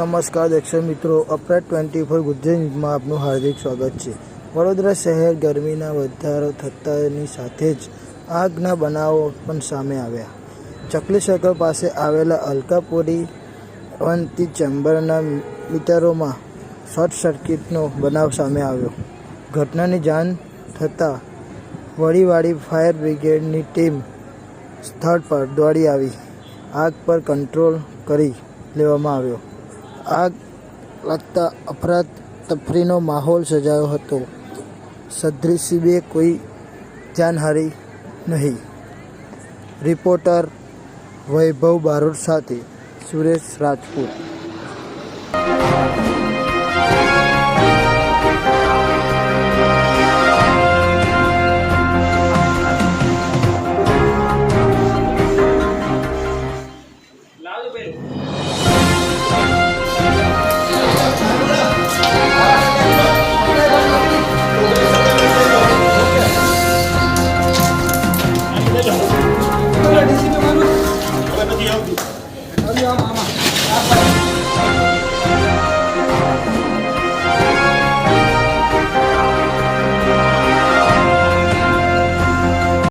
નમસ્કાર દર્શક મિત્રો, અપરાધ 24 ગુજરાત ન્યૂઝમાં આપનું હાર્દિક સ્વાગત છે। વડોદરા શહેર ગરમીના વધારો થતાની સાથે જ આગના બનાવો પણ સામે આવ્યા। ચકલી સર્કલ પાસે આવેલા અલકાપુરી અવંતિ ચેમ્બરના મીટરોમાં શોર્ટ સર્કિટનો બનાવ સામે આવ્યો। ઘટનાની જાણ થતાં વડીવાડી ફાયર બ્રિગેડની ટીમ સ્થળ પર દોડી આવી આગ પર કંટ્રોલ કરી લેવામાં આવ્યો। આગ લાગતા અફરાતફરીનો માહોલ સર્જાયો હતો। સદનસીબે કોઈ જાનહાનિ નહીં। રિપોર્ટર વૈભવ બારોટ સાથે સુરેશ રાજપૂત।